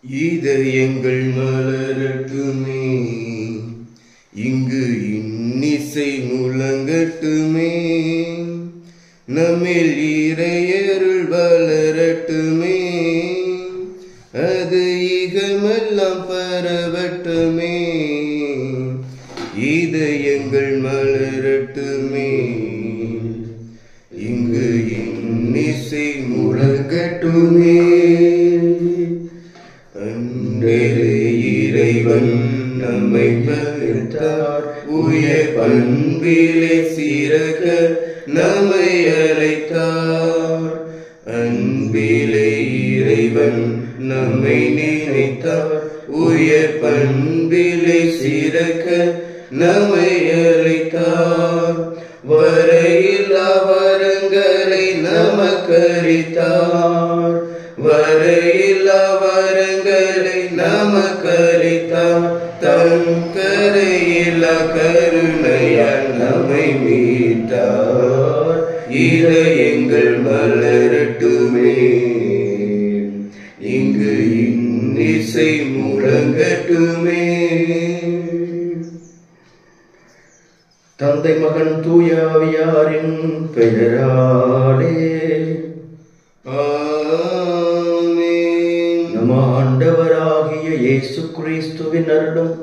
இதயங்கள் மலரட்டுமே, இங்கு இன்னிசை முழங்கட்டுமே, நம்மில் இறையருள் வளரட்டுமே, அது இகமெல்லாம் பரவட்டுமே. இதயங்கள் மலரட்டுமே, இங்கு இன்னிசை முழங்கட்டுமே. இறைவன் நம்மை படைத்தார், உயர் பண்பிலே சிறக்க நம்மை அழைத்தார். அன்பிலே இறைவன் நம்மை நினைத்தார், உயர் பண்பிலே சிறக்க நம்மை அழைத்தார். வரையில்லா வரங்களை நமக்களித்தார், வரையில்லா வரங்களை நமக்களித்தார். தன் கரையில்லா கருணையால் நம்மை மீட்டார். இதயங்கள் மலரட்டுமே, இங்கு இன்னிசை முழங்கட்டுமே. தந்தை மகன் தூய ஆவியாரின் பெயராலே நம் ஆண்டவராகிய இயேசு கிறிஸ்துவின் அருளும்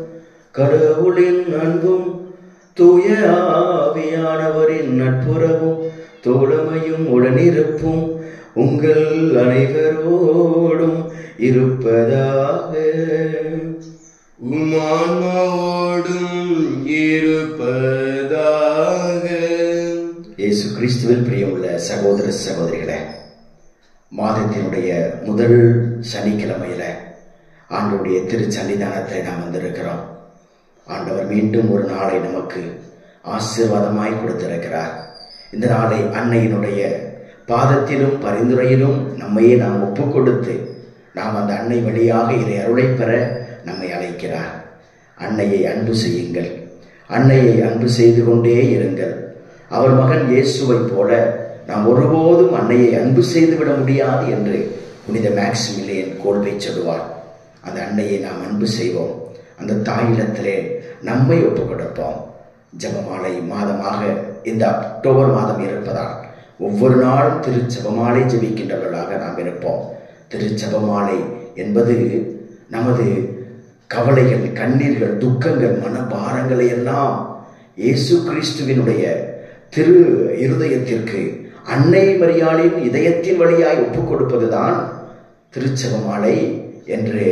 கடவுளின் அன்பும் தூய ஆவியானவரின் நட்புறவும் தோழமையும் உடனிருப்பும் உங்கள் அனைவரோடும் இருப்பதாக. உமான்மாவோடும் இருப்பதாக. இயேசு கிறிஸ்துவில் பிரியமுள்ள சகோதர சகோதரிகளே, மாதத்தினுடைய முதல் சனிக்கிழமையில ஆண்டவருடைய திருச்சன்னிதானத்தில் நாம் வந்திருக்கிறோம். ஆண்டவர் மீண்டும் ஒரு நாளை நமக்கு ஆசீர்வாதமாய் கொடுத்திருக்கிறார். இந்த நாளை அன்னையினுடைய பாதத்திலும் பரிந்துரையிலும் நம்மையே நாம் ஒப்பு கொடுத்து நாம் அந்த அன்னை வழியாக இறை அருளை பெற நம்மை அழைக்கிறார். அன்னையை அன்பு செய்யுங்கள், அன்னையை அன்பு செய்து கொண்டே இருங்கள். அவர் மகன் இயேசுவை போல நாம் ஒருபோதும் அன்னையை அன்பு செய்துவிட முடியாது என்று புனித மேக்சிமிலியன் கோல்பை சொல்லுவார். அந்த அன்னையை நாம் அன்பு செய்வோம், அந்த தாயிடத்திலே நம்மை ஒப்புக் கொடுப்போம். ஜெபமாலை மாதமாக இந்த அக்டோபர் மாதம் இருப்பதால் ஒவ்வொரு நாளும் திருச்செபமாலை ஜெபிக்கின்றவர்களாக நாம் இருப்போம். திருச்செபமாலை என்பது நமது கவலைகள், கண்ணீர்கள், துக்கங்கள், மனபாரங்களை எல்லாம் இயேசு கிறிஸ்துவினுடைய திரு இருதயத்திற்கு அன்னை மரியாளின் இதயத்தின் வழியாய் ஒப்புக் கொடுப்பதுதான் திருச்செபமாலை என்று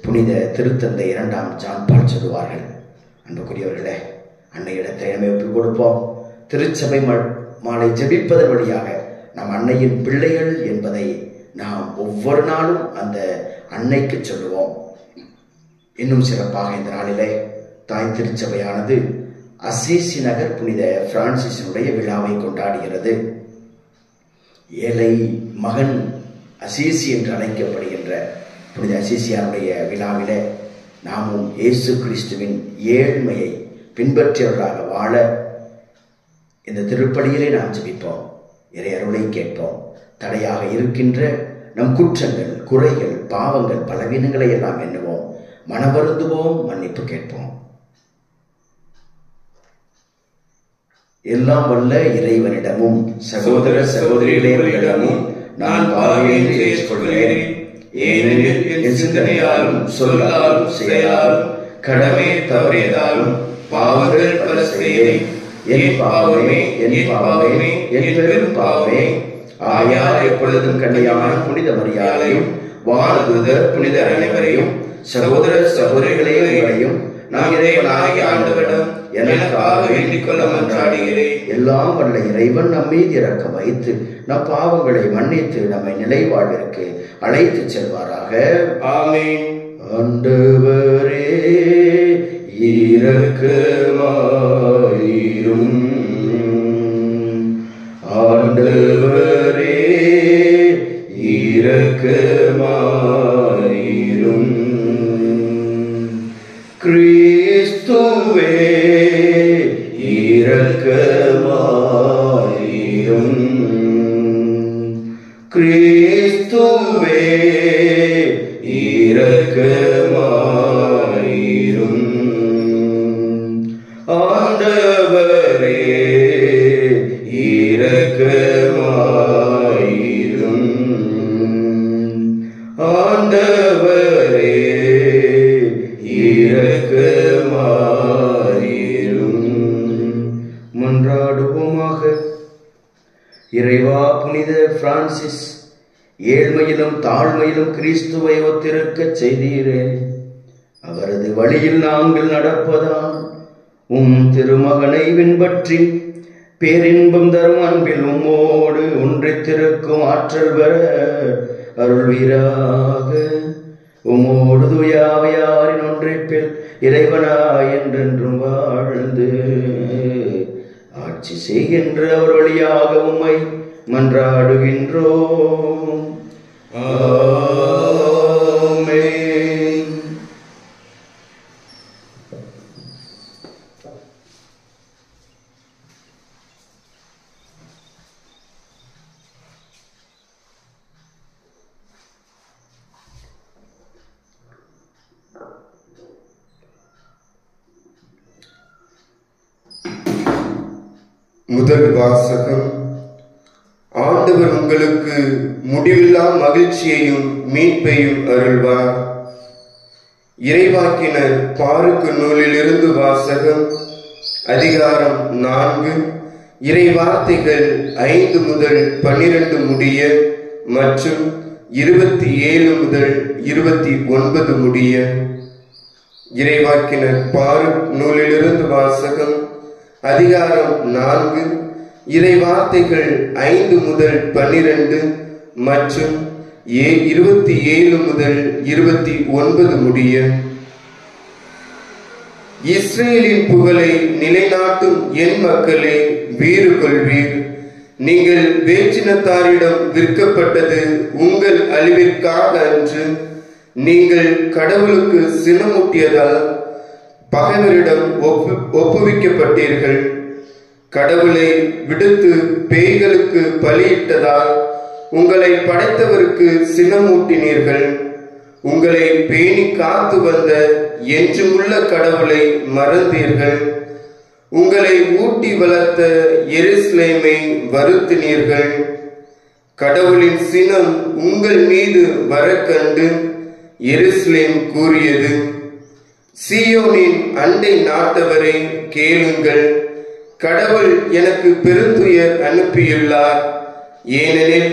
புனித திருத்தந்தை 2ஆம் ஜான் பால் சொல்லுவார்கள். அன்புக்குரியவர்களே, அன்னையிடத்தை நம்மை ஒப்புக் கொடுப்போம். திருச்சபை மாலை ஜெபிப்பதன் வழியாக நம் அன்னையின் பிள்ளைகள் என்பதை நாம் ஒவ்வொரு நாளும் அந்த அன்னைக்கு சொல்லுவோம். இன்னும் சிறப்பாக இந்த நாளிலே தாய் திருச்சபையானது அசீசி நகர் புனித பிரான்சிஸினுடைய விழாவை கொண்டாடுகிறது. ஏழை மகன் அசீசி என்று அழைக்கப்படுகின்ற புனித அசீசியாருடைய விழாவிலே நாமும் இயேசு கிறிஸ்துவின் ஏழ்மையை பின்பற்றியவர்களாக வாழ இந்த திருப்பலியிலே நாம் ஜெபிப்போம். இறை அருளை கேட்போம். தடையாக இருக்கின்ற நம் குற்றங்கள், குறைகள், பாவங்கள், பலவீனங்களை எல்லாம் எண்ணுவோம், மனவருந்துவோம், மன்னிப்பு கேட்போம். எல்லாம் வல்ல இறைவனிடமும் சகோதர சகோதரிகளிடமும் நான் பாவியேன் ஏற்றுக்கொள்கிறேன். ஏனெனில் என் சிந்தனையாலும் சொல்லாலும் செயலாலும் கடமை தவறியதாலும் பாவங்கள் பல செய்தேன். என் பாவமே, என் பாவமே, என் பெரும் பாவமே. ஆயார் எப்பொழுதும் கன்னியான புனித மரியாதையும் வானதூதர் புனிதர் அனைவரையும் சகோதர சகோதரிகளையும் நான் இறைவனாகிய ஆண்டவரிடம் எனக்காக வேண்டிக் கொள்ள மன்றாடுகிறேன். எல்லாம் வல்ல இறைவன் நம் மீது இரக்க வைத்து நம் பாவங்களை மன்னித்து நம்மை நிலை வாழ்விற்கு அழைத்து செல்வாராக. ஆமென். ஆண்டவரே இரக்கமாயிரும். ஆண்டவரே இரக்கமாயிரும். கிறிஸ்துவே இரக்கமாயிரும். கிறிஸ்துவே இரக்கமாயிரும். இரக்கமாயிரும். ஆண்டவரே இரக்கமாயிரும். ஆண்டவரே இரக்கமாயிரும். மன்றாடுவோமாக. இறைவா, புனித பிரான்சிஸ் ஏழ்மையிலும் தாழ்மையிலும் கிறிஸ்துவை ஒத்திருக்கச் செய்தீரே. அவரது வழியில் நாங்கள் நடப்பதால் திருமகனை பின்பற்றி பேரின்பம் தரும் அன்பில் உம்மோடு ஒன்றித்திருக்கும் ஆற்றல் பெற அருள்வீராக. உம்மோடு தூயாவையாரின் ஒன்றிப்பில் இறைவனாய் என்றென்றும் வாழ்ந்து ஆட்சி செய்கின்ற அவர் வழியாக உம்மை மன்றாடுகின்றோம். ஆமென். முதல் வாசகம். ஆண்டவர் உங்களுக்கு முடிவில்லா மகிழ்ச்சியையும் மீட்பையும் அருள்வார். இறைவாக்கினர் பாருக்கு நூலிலிருந்து வாசகம். அதிகாரம் 4, இறை வார்த்தைகள் 5 முதல் 12 முடிய மற்றும் 27 முதல் 29 முடிய. இறைவாக்கினர் பாருக்கு நூலிலிருந்து வாசகம். அதிகாரம் 4, இறை வார்த்தைகள் 5 முதல் 12 மற்றும் 27 முதல் 29 முடிய. இஸ்ரேலின் புகழை நிலைநாட்டும் என் மக்களே, வீறு கொள்வீர். நீங்கள் வேற்றினத்தாரிடம் விற்கப்பட்டது உங்கள் அழிவிற்காக அன்று. நீங்கள் கடவுளுக்கு சினமூட்டியதால் பகைவரிடம் ஒப்புவிக்கப்பட்டீர்கள். கடவுளை விடுத்து பேய்களுக்கு பலியிட்டதால் உங்களை படைத்தவருக்கு சினமூட்டினீர்கள். உங்களை பேணி காத்து வந்த என்றுமுள்ள கடவுளை மறந்தீர்கள். உங்களை ஊட்டி வளர்த்த எருசலேமை வருத்தினீர்கள். கடவுளின் சினம் உங்கள் மீது வர கண்டு எருசலேம் கூறியது, சீயோனின் அண்டை நாட்டவரை கேளுங்கள், கடவுள் எனக்கு பெருந்துயர் அனுப்பியுள்ளார். ஏனெனில்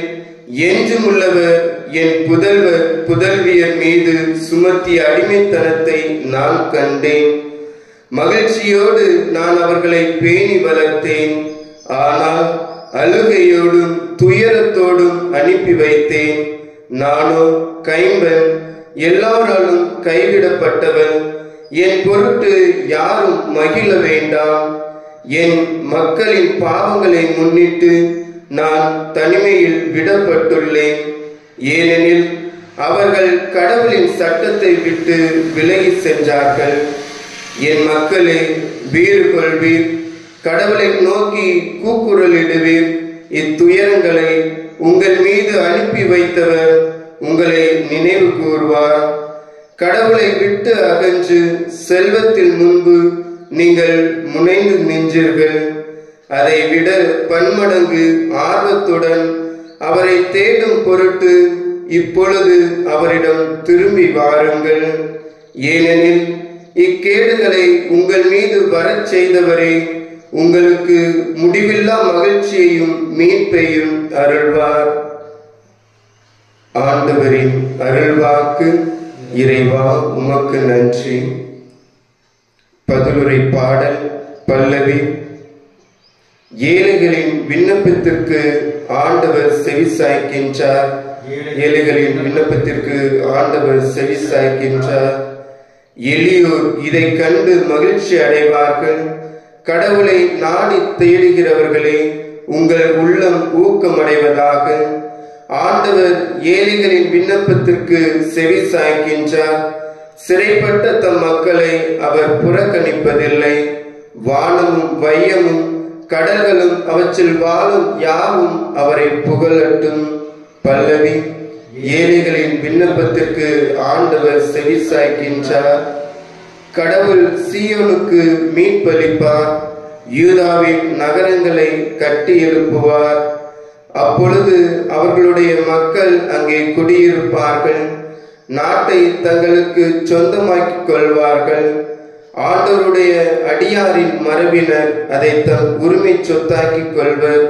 என்றுமுள்ளவர் என் புதல்வர் புதல்வியர் மீது சுமத்திய அடிமைத்தனத்தை நான் கண்டேன். மகிழ்ச்சியோடு நான் அவர்களை பேணி வளர்த்தேன். ஆனால் அழுகையோடும் துயரத்தோடும் அனுப்பி வைத்தேன். நானோ கைம்பன், எல்லாராலும் கைவிடப்பட்டவன். என் பொருட்டு யாரும் மகிழ வேண்டாம். என் மக்களின் பாவங்களை முன்னிட்டு நான் தனிமையில் விடப்பட்டுள்ளேன். ஏனெனில் அவர்கள் கடவுளின் சட்டத்தை விட்டு விலகி சென்றார்கள். என் மக்களே, வீறு கொள்வீர். கடவுளை நோக்கி கூக்குரலிடுவீர். இத்துயரங்களை உங்கள் மீது அனுப்பி வைத்தவர் உங்களை நினைவு கூர்வார். கடவுளை விட்டு அகன்று செல்வத்தில் முன்பு நீங்கள் முனைந்து நின்றீர்கள். அதை விட பன்மடங்கு ஆர்வத்துடன் அவரை தேடும் பொருட்டு இப்பொழுது அவரிடம் திரும்பி வாருங்கள். ஏனெனில் இக்கேடுகளை உங்கள் மீது வரச் செய்தவரே உங்களுக்கு முடிவில்லா மகிழ்ச்சியையும் மீட்பையும் அருள்வார். ஆண்டவரின் அருள்வாக்கு. இறைவா, உமக்கு நன்றி. பதிலுரை பாடல் பல்லவி. ஏழைகளின் விண்ணப்பத்திற்கு ஆண்டவர் செவிசாய்க்கின்றார். ஏழைகளின் விண்ணப்பத்திற்கு ஆண்டவர் செவிசாய்க்கின்றார். எளியோர் இதை கண்டு மகிழ்ச்சி அடைவார்கள். கடவுளை நாடி தேடுகிறவர்களே, உங்கள் உள்ளம் ஊக்கமடைவதாக. ஆண்டவர் ஏழைகளின் விண்ணப்பத்திற்கு செவி சாய்க்கின்றார். சிறைப்பட்ட தம் மக்களை அவர் புறக்கணிப்பதில்லை. வானமும் வையமும் கடல்களும் அவற்றில் வாழும் யாவும் அவரை புகழட்டும். பல்லவி. ஏழைகளின் விண்ணப்பத்திற்கு ஆண்டவர் செவிசாய்க்கின்றார். கடவுள் சீயோனுக்கு மீட்பளிப்பார், யூதாவின் நகரங்களை கட்டி எழுப்புவார். அப்பொழுது அவர்களுடைய மக்கள் அங்கே குடியிருப்பார்கள், நாட்டை தங்களுக்கு சொந்தமாக்கிக் கொள்வார்கள். ஆண்டவருடைய அடியாரின் மரபினர் அதை தம் உரிமை சொத்தாக்கிக் கொள்வர்.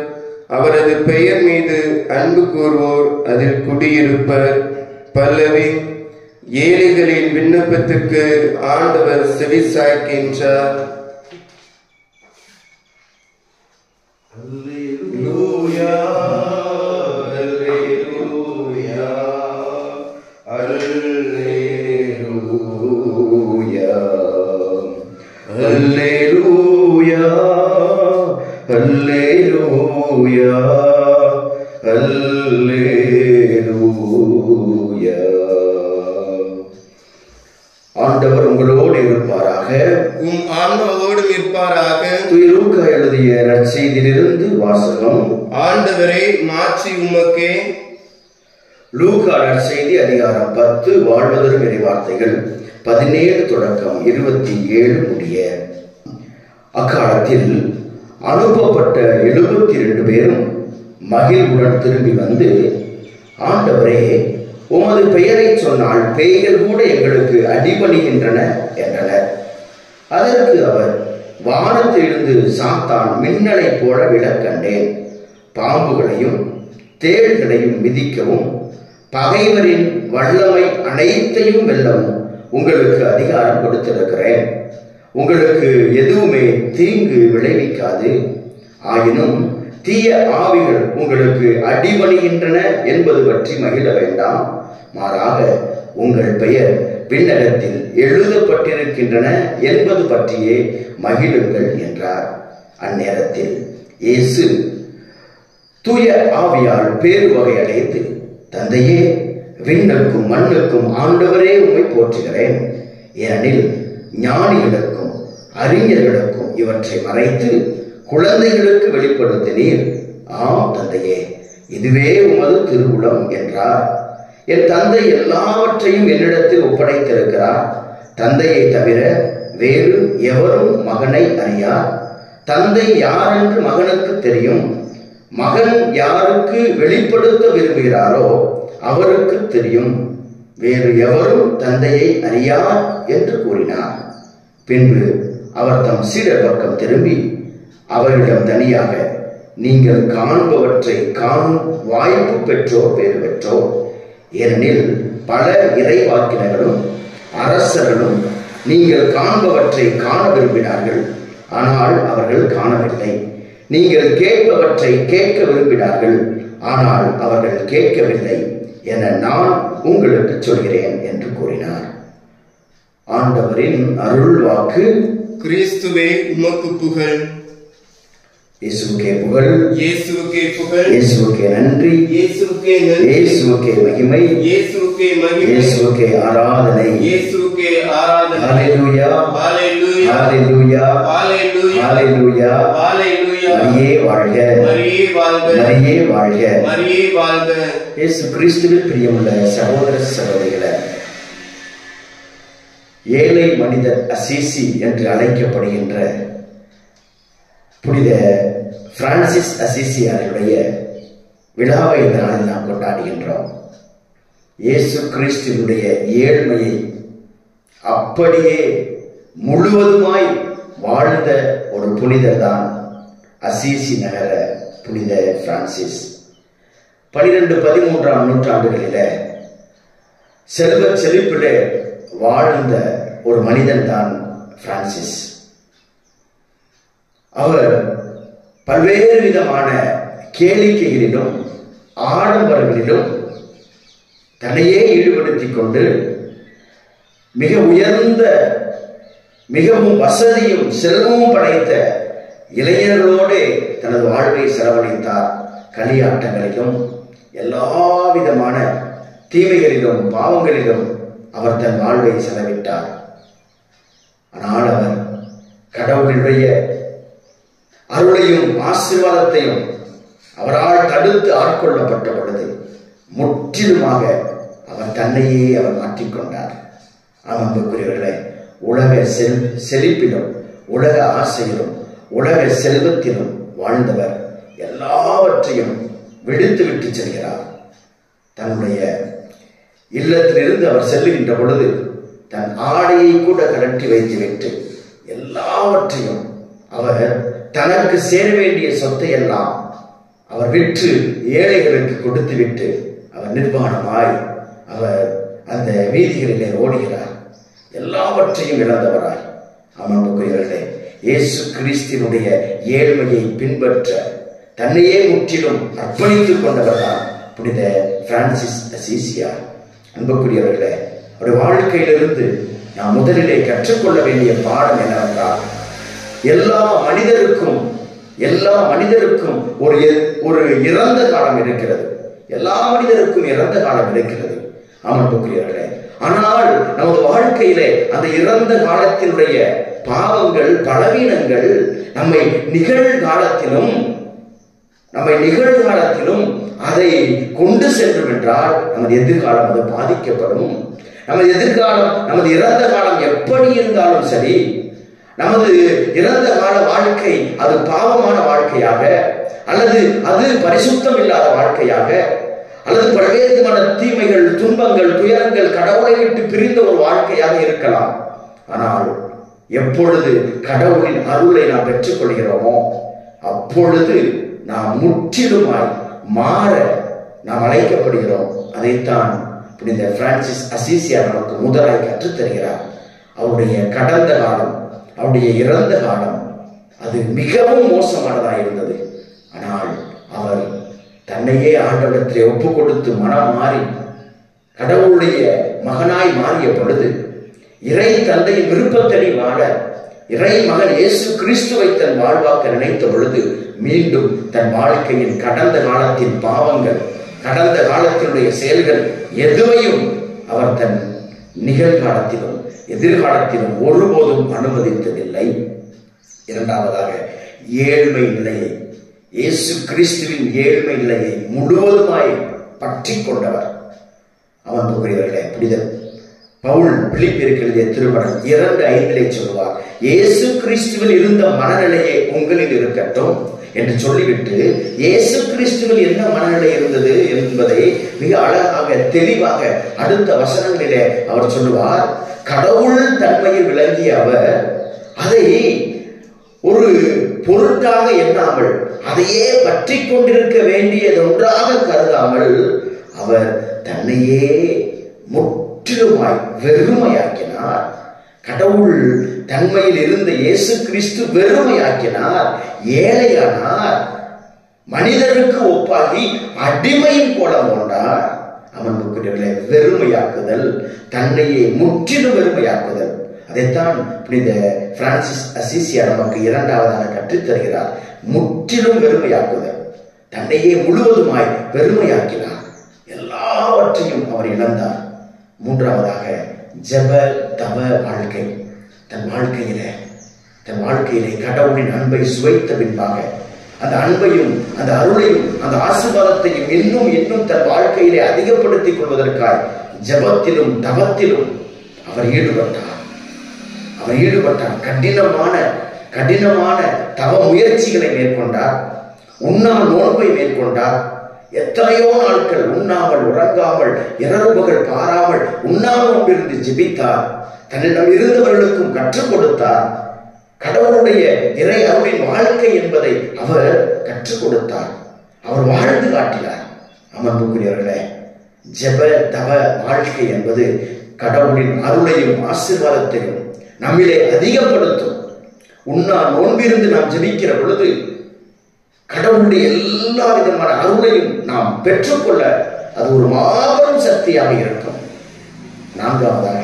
அவரது பெயர் மீது அன்பு கூறுவோர் அதில் குடியிருப்பர். பல்லவி. ஏழைகளின் விண்ணப்பத்திற்கு ஆண்டவர் செவிசாய்க்கின்றார். அல்லேலூயா, அல்லேலூயா, அல்லேலூயா, அல்லேலூயா, அல்லேலூயா, அல்லேலூயா. ஆண்டவர் உங்களோடு இருப்பாராக. உம் ஆன்மாவோடும் இருப்பாராக. தூய லூக்கா எழுதிய நற்செய்தியிலிருந்து வாசகம். ஆண்டவரே, மாட்சி உமக்கே. லூக்கா நற்செய்தி அதிகாரம் 10 வாழ்வதரும் இறைவார்த்தைகள் 17 தொடக்கம் 27 முடிய. அக்காலத்தில் அனுப்பப்பட்ட 72 பேரும் மகிழ்வுடன் திரும்பி வந்து, ஆண்டவரே, உமது பெயரை சொன்னால் பேய்கள் கூட எங்களுக்கு அடிபணிகின்றன என்றனர். அதற்கு அவர், வானத்திலிருந்து சாத்தான் மின்னலை போல விழக் கண்டேன். பாம்புகளையும் தேள்களையும் மிதிக்கவும் பகைவரின் வல்லமை அனைத்தையும் வெல்லவும் உங்களுக்கு அதிகாரம் கொடுத்திருக்கிறேன். உங்களுக்கு எதுவுமே தீங்கு விளைவிக்காது. ஆயினும் தீய ஆவிகள் உங்களுக்கு அடிபணிகின்றன என்பது பற்றி மகிழ வேண்டாம். மாறாக உங்கள் பெயர் விண்ணகத்தில் எழுதப்பட்டிருக்கின்றன என்பது பற்றியே மகிழுங்கள் என்றார். அந்நேரத்தில் இயேசு தூய ஆவியால் பேருவகை அடைந்து, தந்தையே, விண்ணுக்கும் மண்ணுக்கும் ஆண்டவரே உம்மை போற்றுகிறேன். ஏனெனில் ஞானிகளுக்கும் அறிஞர்களுக்கும் இவற்றை மறைத்து குழந்தைகளுக்கு வெளிப்படுத்தினீர். ஆம் தந்தையே, இதுவே உமது திருவுளம் என்றார். என் தந்தை எல்லாவற்றையும் என்னிடத்தில் ஒப்படைத்திருக்கிறார். தந்தையை தவிர வேறு எவரும் மகனை அறியார். தந்தை யார் என்று மகனுக்கு தெரியும். மகன் யாருக்கு வெளிப்படுத்த விரும்புகிறாரோ அவருக்கு தெரியும். வேறு எவரும் தந்தையை அறியார் என்று கூறினார். பின்பு அவர் தம் சீடர் பக்கம் திரும்பி அவரிடம் தனியாக, நீங்கள் காண்பவற்றை காணும் வாய்ப்பு பெற்றோர் பேறு பெற்றோர். ஏனெனில் பல இறைவாக்கினர்களும் அரசர்களும் நீங்கள் காண்பவற்றை காண விரும்பினார்கள், ஆனால் அவர்கள் காணவில்லை. நீங்கள் கேட்பவற்றை கேட்க விரும்பினார்கள், ஆனால் அவர்கள் கேட்கவில்லை என நான் உங்களுக்கு சொல்கிறேன் என்று கூறினார். ஆண்டவரின் அருள் வாக்கு. கிறிஸ்துவே, உமக்கு புகழ். இயேசுவுக்கே புகழ். இயேசுவுக்கே புகழ். இயேசுவுக்கே நன்றி. இயேசுவுக்கே நன்றி. இயேசுவுக்கே மகிமை. இயேசுவுக்கே மகிமை. இயேசுவுக்கே ஆராதனை. இயேசுவுக்கே ஆராதனை. ஹalleluya, ஹalleluya, ஹalleluya, ஹalleluya, ஹalleluya. ஹalleluya. மரியே வாழ்க, மரியே வாழ்க, மரியே வாழ்க. மரியே வாழ்க. இயேசு கிறிஸ்துவில் பிரியமுள்ள சகோதர சகோதரிகளே, ஏழை மனிதர் அசீசி என்று அழைக்கப்படுகின்ற புனித பிரான்சிஸ் அசிசியாருடைய விழாவை இந்த நாளில் நாம் கொண்டாடுகின்றோம். இயேசு கிறிஸ்துவினுடைய ஏழ்மையை அப்படியே முழுவதுமாய் வாழ்ந்த ஒரு புனிதர் தான் அசிசி நகர புனித பிரான்சிஸ். 12-13ஆம் நூற்றாண்டுகளில செல்வ செழிப்பிலே வாழ்ந்த ஒரு மனிதன் தான் பிரான்சிஸ். அவர் பல்வேறு விதமான கேளிக்கைகளிலும் ஆடம்பரங்களிலும் தன்னையே ஈடுபடுத்திக் கொண்டு மிக உயர்ந்த, மிகவும் வசதியும் செல்வமும் படைத்த இளைஞர்களோடு தனது வாழ்வை செலவழித்தார். களியாட்டங்களிலும் எல்லா விதமான தீமைகளிலும் பாவங்களிலும் அவர் தன் வாழ்வை செலவிட்டார். ஆனால் அவர் கடவுளுடைய அருளையும் ஆசீர்வாதத்தையும் அவரால் தடுத்து ஆட்கொள்ளப்பட்ட பொழுது முற்றிலுமாக அவர் தன்னையே அவர் மாற்றிக்கொண்டார். அன்புக்குரியவர்களே, உலக செழிப்பிலும் உலக ஆசையிலும் உலக செல்வத்திலும் வாழ்ந்தவர் எல்லாவற்றையும் விடுத்து விட்டு செல்கிறார். தன்னுடைய இல்லத்திலிருந்து அவர் செல்லுகின்ற பொழுது தன் ஆடையை கூட கழற்றி வைத்துவிட்டு எல்லாவற்றையும் அவர் தனக்கு சேர வேண்டிய சொத்தை எல்லாம் அவர் விற்று ஏழைகளுக்கு கொடுத்துவிட்டு அவர் நிர்வாணமாய் அவர் அந்த வீதிகளிலே ஓடுகிறார். எல்லாவற்றையும் இழந்தவராய். அன்புக்குரியவர்களே, இயேசு கிறிஸ்துவினுடைய ஏழ்மையை பின்பற்ற தன்னையே முற்றிலும் அர்ப்பணித்துக் கொண்டவர்தான் புனித பிரான்சிஸ் அசீசியார். அன்புக்குரியவர்களே, அவருடைய வாழ்க்கையிலிருந்து நாம் முதலிலே கற்றுக்கொள்ள வேண்டிய பாடம் என்னவென்றால், எல்லா மனிதருக்கும் ஒரு இறந்த காலம் இருக்கிறது. எல்லா மனிதருக்கும் இறந்த காலம் இருக்கிறது. அன்புக்குரியவர்களே, ஆனால் நமது வாழ்க்கையிலே அந்த இறந்த காலத்தினுடைய பாவங்கள், பலவீனங்கள் நம்மை நிகழ்காலத்திலும் அதை கொண்டு சென்றும் என்றால் நமது எதிர்காலம் அது பாதிக்கப்படும். நமது எதிர்காலம், நமது இறந்த காலம் எப்படி இருந்தாலும் சரி, நமது இறந்த கால வாழ்க்கை அது பாவமான வாழ்க்கையாக, அல்லது அது பரிசுத்தம் இல்லாத வாழ்க்கையாக, அல்லது பல்வேறு விதமான தீமைகள், துன்பங்கள், துயரங்கள், கடவுளை விட்டு பிரிந்த ஒரு வாழ்க்கையாக இருக்கலாம். ஆனால் எப்பொழுது கடவுளின் அருளை நாம் பெற்றுக் கொள்கிறோமோ அப்பொழுது நாம் முற்றிலுமாய் மாற நாம் அழைக்கப்படுகிறோம். அதைத்தான் புனித பிரான்சிஸ் அசீசியார் நமக்கு முதலாய் கற்றுத்தருகிறார். அவருடைய கடந்த காலம், அவருடைய இறந்த காலம் அது மிகவும் மோசமானதாக இருந்தது. ஆனால் அவர் தன்னையே ஆண்டவரிடத்திலே ஒப்பு கொடுத்து மனம் மாறி கடவுளுடைய மகனாய் மாறிய பொழுது, இறை தந்தையின் விருப்பத்தடி வாழ இறை மகன் இயேசு கிறிஸ்துவை தன் வாழ்வாக்க நினைத்த பொழுது மீண்டும் தன் வாழ்க்கையின் கடந்த காலத்தின் பாவங்கள், கடந்த காலத்தினுடைய செயல்கள் எதுவையும் அவர் தன் நிகழ்காலத்திலும் எதிர்காலத்திலும் ஒருபோதும் அனுமதித்ததில்லை. இரண்டாவதாக, ஏழ்மை நிலையை, இயேசு கிறிஸ்துவின் ஏழ்மை நிலையை முழுவதுமாய் பற்றி கொண்டவர். அன்புக்குரியவர்களே, புனித பவுல் பிலிப்பியருக்கு எழுதிய திருமணம் 2:5 சொல்லுவார், இயேசு கிறிஸ்துவில் இருந்த மனநிலையை உங்களில் இருக்கட்டும் என்று சொல்லிவிட்டு, இயேசு கிறிஸ்துவில் என்ன மனநிலை இருந்தது என்பதை மிக அழகாக தெளிவாக அடுத்த வசனங்களிலே அவர் சொல்லுவார். கடவுள் தன்மையில் விளங்கிய அவர் அதை ஒரு பொருட்டாக எண்ணாமல், அதையே பற்றி கொண்டிருக்க வேண்டியது ஒன்றாக கருதாமல், அவர் தன்னையே முற்றிலுமாய் வெறுமையாக்கினார். கடவுள் தன்மையில் இருந்த இயேசு கிறிஸ்து வெறுமையாக்கினார், ஏழையானார், மனிதருக்கு ஒப்பாகி அடிமையின் கோலம் கொண்டார். அன்புக்குரியவர்களே, வெறுமையாக்குதல், தன்னையே முற்றிலும் வெறுமையாக்குதல், அதைத்தான் புனித பிரான்சிஸ் அசீசியார் நமக்கு இரண்டாவதாக கற்றுத்தருகிறார். முற்றிலும் வெறுமையாக்குதல், தன்னையே முழுவதுமாய் வெறுமையாக்கினார், எல்லாவற்றையும் அவர் இழந்தார். மூன்றாவதாக, ஜெப தவ வாழ்க்கை. தன் வாழ்க்கையிலே கடவுளின் அன்பை சுவைத்த பின்பாக அந்த அன்பையும் அந்த அருளையும் அந்த ஆசீர்வாதத்தையும் இன்னும் தன் வாழ்க்கையிலே அதிகப்படுத்திக் கொள்வதற்காய் ஜெபத்திலும் தவத்திலும் அவர் ஈடுபட்டார். கடினமான தவ முயற்சிகளை மேற்கொண்டார். உண்ணா நோன்பை மேற்கொண்டார். எத்தனையோ நாட்கள் உண்ணாமல் உறங்காமல் இரவுகள் பாராமல் உண்ணாமல் இருந்து ஜெபித்தார். தன்னிடம் இருந்தவர்களுக்கும் கற்றுக் கொடுத்தார். கடவுளுடைய இறை அருளின் வாழ்க்கை என்பதை அவர் கற்றுக் கொடுத்தார். அவர் வாழ்ந்து காட்டினார். அன்புக்குரியவர்களே, ஜெப தவ வாழ்க்கை என்பது கடவுளின் அருளையும் ஆசீர்வாதத்தையும் நம்மிலே அதிகப்படுத்தும். உண்ணா நோன்பிருந்து நாம் ஜெபிக்கிற பொழுது கடவுளுடைய எல்லா விதமான அருளையும் நாம் பெற்றுக்கொள்ள அது ஒரு மாபெரும் சக்தியாக இருக்கும். நான்காவதாக,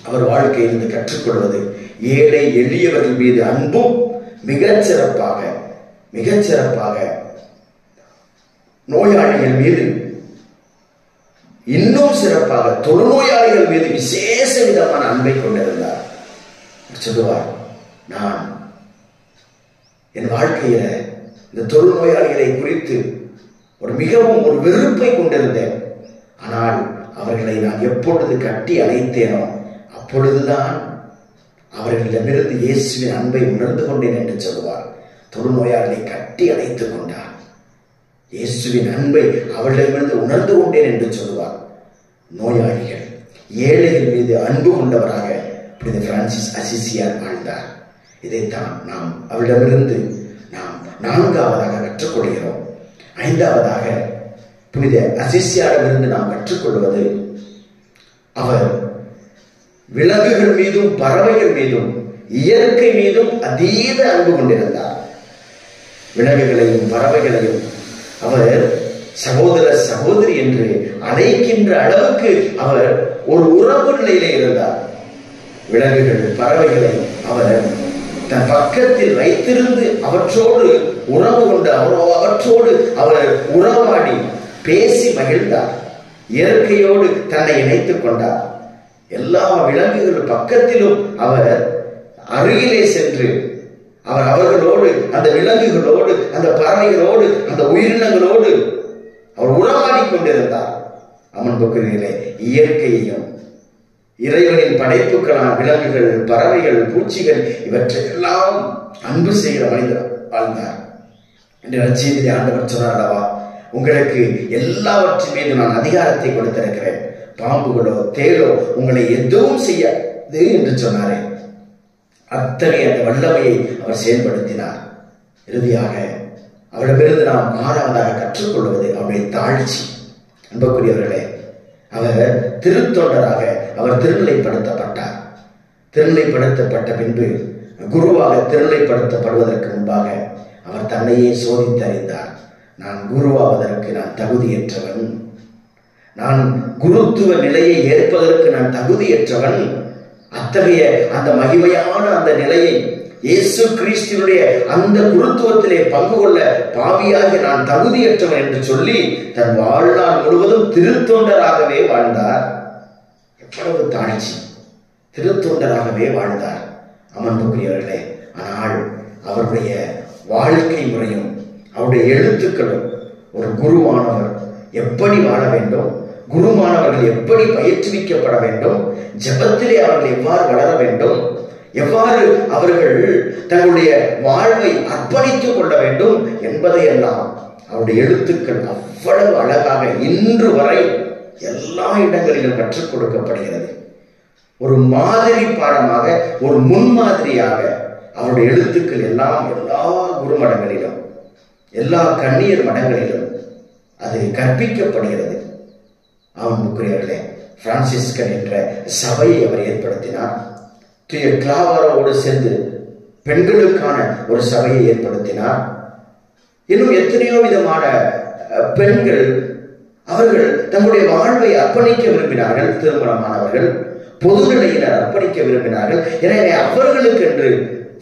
அவர் வாழ்க்கையிலிருந்து கற்றுக்கொள்வது ஏழை எளியவர்கள் மீது அன்பும் மிகச்சிறப்பாக நோயாளிகள் மீது, இன்னும் சிறப்பாக தொழுநோயாளிகள் மீது விசேஷ விதமான அன்பை கொண்டிருந்தார். சொல்லுவார், நான் என் வாழ்க்கையில இந்த தொழுநோயாளிகளை குறித்து மிகவும் ஒரு வெறுப்பை கொண்டிருந்தேன். ஆனால் அவர்களை நான் எப்பொழுது கட்டி அணைத்தேனோ அப்பொழுதுதான் அவர்களிடமிருந்து இயேசுவின் அன்பை உணர்ந்து கொண்டேன் என்று சொல்வார். தொழுநோயாளர்களை கட்டி அணைத்துக் கொண்டார். இயேசுவின் அன்பை அவர்களிடமிருந்து உணர்ந்து கொண்டேன் என்று சொல்வார். நோயாளிகள், ஏழைகள் மீது அன்பு கொண்டவராக புனித பிரான்சிஸ் அசிசியார் வாழ்ந்தார். இதைத்தான் நாம் அவரிடமிருந்து நாம் 4ஆவதாக கற்றுக்கொள்கிறோம். 5ஆவதாக புனித அசிசியாரிடமிருந்து நாம் கற்றுக்கொள்வது, அவர் விலங்குகள் மீதும் பறவைகள் மீதும் இயற்கை மீதும் அதீத அன்பு கொண்டிருந்தார். விலங்குகளையும் பறவைகளையும் அவர் சகோதர சகோதரி என்று அழைக்கின்ற அளவுக்கு அவர் ஒரு உறவு நிலையிலே இருந்தார். விலங்குகள் பறவைகளை அவர் தன் பக்கத்தில் வைத்திருந்து அவற்றோடு உறவு கொண்டு அவற்றோடு அவர் உறவாடி பேசி மகிழ்ந்தார். இயற்கையோடு தன்னை இணைத்துக் கொண்டார். எல்லா விலங்குகள் பக்கத்திலும் அவர் அருகிலே சென்று அவர்களோடு, அந்த விலங்குகளோடு, அந்த பறவைகளோடு, அந்த உயிரினங்களோடு அவர் உறவாடி கொண்டிருந்தார். அமன்புக்குரியவர்களே, இயற்கையையும் இறைவனின் படைப்புகளான விலங்குகள், பறவைகள், பூச்சிகள் இவற்றையெல்லாம் அன்பு செய்கிற மனிதர் வாழ்ந்தார் என்று நற்செய்தியிலே ஆண்டவர் சொன்னார் அல்லவா, உங்களுக்கு எல்லாவற்றின் மீது நான் அதிகாரத்தை கொடுத்திருக்கிறேன், பாம்புகளோ தேளோ உங்களை எதுவும் செய்யாது என்று சொன்னாரே. அத்தகைய அந்த வல்லமையை அவர் செயல்படுத்தினார். இறுதியாக அவரிடமிருந்து நாம் 6ஆவதாக கற்றுக்கொள்வது அவருடைய தாழ்ச்சி. அன்புக்குரியவர்களே, அவர் திருத்தொண்டராக அவர் திருநிலைப்படுத்தப்பட்டார். திருநிலைப்படுத்தப்பட்ட பின்பு குருவாக திருநிலைப்படுத்தப்படுவதற்கு முன்பாக அவர் தன்னையே சோதித்தறிந்தார். நான் குருவாவதற்கு நான் தகுதியற்றவன், நான் குருத்துவ நிலையை ஏற்பதற்கு நான் தகுதியற்றவன். அத்தகைய அந்த மகிமையான அந்த நிலையை, இயேசு கிறிஸ்துவினுடைய அந்த குருத்துவத்திலே பங்கு கொள்ள பாவியாக நான் தகுதியற்றவன் என்று சொல்லி தன் வாழ்நாள் முழுவதும் திருத்தொண்டராகவே வாழ்ந்தார். எவ்வளவு தாழ்ச்சி! திருத்தொண்டராகவே வாழ்ந்தார் அமர்ந்துக்குரியவர்களே. ஆனால் அவருடைய வாழ்க்கை முறையும் அவருடைய எழுத்துக்களும், ஒரு குருவானவர் எப்படி வாழ வேண்டும், குருமானவர்கள் எப்படி பயிற்றுவிக்கப்பட வேண்டும், ஜெபத்திலே அவர்கள் எவ்வாறு வளர வேண்டும், எவ்வாறு அவர்கள் தங்களுடைய வாழ்வை அர்ப்பணித்துக் கொள்ள வேண்டும் என்பதையெல்லாம் அவருடைய எழுத்துக்கள் அவ்வளவு அழகாக இன்று வரை எல்லா இடங்களிலும் கற்றுக் கொடுக்கப்படுகிறது. ஒரு மாதிரி பாடமாக, ஒரு முன்மாதிரியாக அவருடைய எழுத்துக்கள் எல்லாம் எல்லா குருமடங்களிலும், எல்லா கன்னியர் மடங்களிலும் அது கற்பிக்கப்படுகிறது. அன்புக்குரியவர்களே, பிரான்சிஸ்கன் என்ற சபையை அவர் ஏற்படுத்தினார். கிளாவரோடு சேர்ந்து பெண்களுக்கான ஒரு சபையை ஏற்படுத்தினார். இன்னும் எத்தனையோ விதமான பெண்கள் அவர்கள் தங்களுடைய வாழ்வை அர்ப்பணிக்க விரும்பினார்கள். திருமணமானவர்கள், பொதுநிலையினர் அர்ப்பணிக்க விரும்பினார்கள். எனவே அவர்களுக்கு என்று